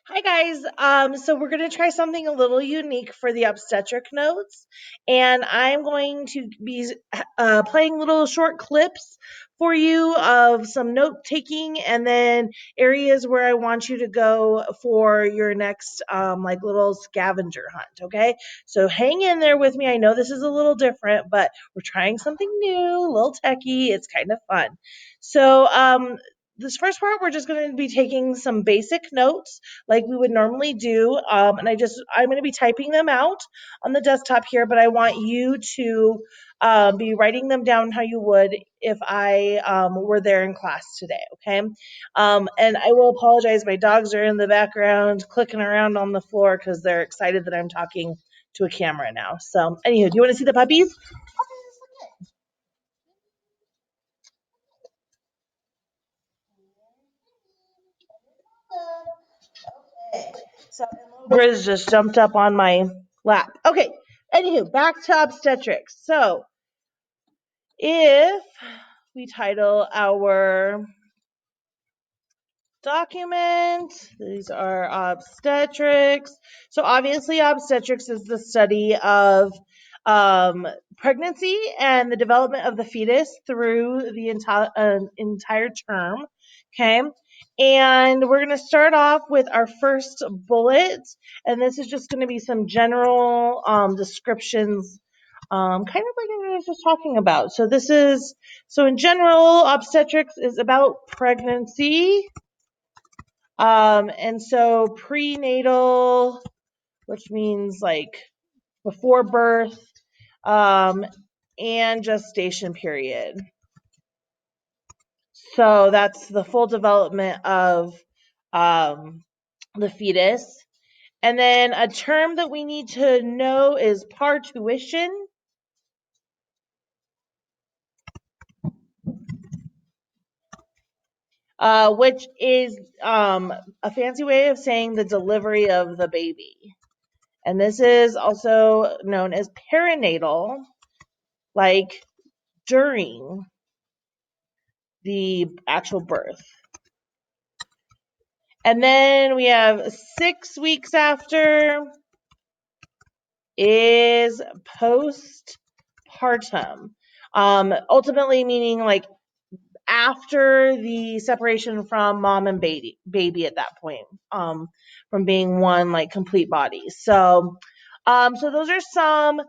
Hi guys. So we're gonna try something a little unique for the obstetric notes, and I'm going to be playing little short clips for you of some note taking, and then areas where I want you to go for your next like little scavenger hunt. Okay, so hang in there with me. I know this is a little different, but we're trying something new, a little techie. It's kind of fun. So this first part, we're just going to be taking some basic notes like we would normally do. And I'm going to be typing them out on the desktop here, but I want you to be writing them down how you would if I were there in class today. Okay. And I will apologize. My dogs are in the background clicking around on the floor because they're excited that I'm talking to a camera now. So anywho, do you want to see the puppies? Okay. So Briz just jumped up on my lap. Okay. Anywho, back to obstetrics. So if we title our document, these are obstetrics. So obviously obstetrics is the study of pregnancy and the development of the fetus through the entire term. Okay. And we're going to start off with our first bullet. And this is just going to be some general descriptions, kind of like I was just talking about. So in general, obstetrics is about pregnancy. And so prenatal, which means like before birth, um, and gestation period. So that's the full development of the fetus. And then a term that we need to know is parturition, which is a fancy way of saying the delivery of the baby. And this is also known as perinatal, like during the actual birth. And then we have 6 weeks after is postpartum. Ultimately meaning like after the separation from mom and baby at that point, from being one like complete body. So those are some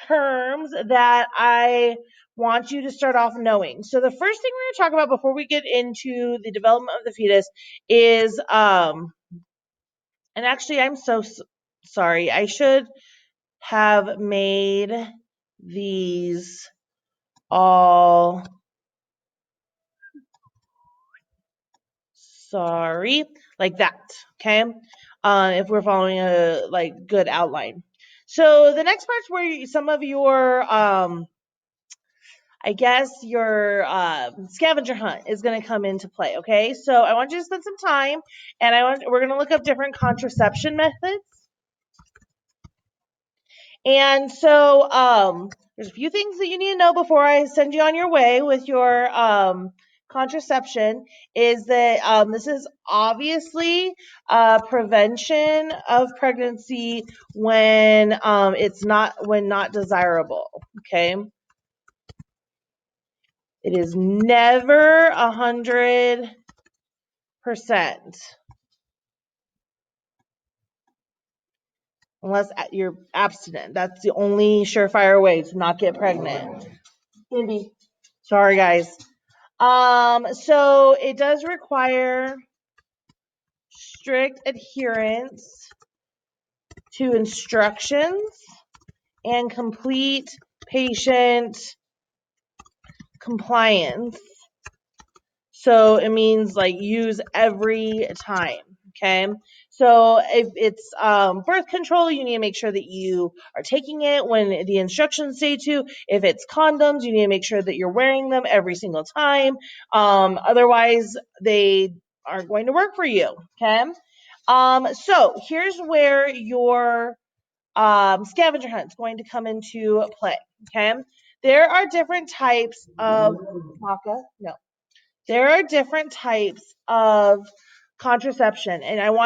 terms that I want you to start off knowing. So the first thing we're going to talk about before we get into the development of the fetus is, and actually I'm so sorry, I should have made these all, sorry, like that, okay? If we're following a like good outline. So the next part's where some of your I guess your scavenger hunt is going to come into play. Okay, so I want you to spend some time, and we're going to look up different contraception methods. And so there's a few things that you need to know before I send you on your way with your contraception. Is that this is obviously prevention of pregnancy when not desirable. Okay. It is never 100%. Unless you're abstinent. That's the only surefire way to not get pregnant. Cindy. Sorry, guys. So it does require strict adherence to instructions and complete patient compliance. So it means like use every time. Okay. So if it's birth control, you need to make sure that you are taking it when the instructions say to. If it's condoms, you need to make sure that you're wearing them every single time. Otherwise, they aren't going to work for you. Okay. So here's where your scavenger hunt is going to come into play. Okay. There are different types of maca. No. There are different types of contraception, and I want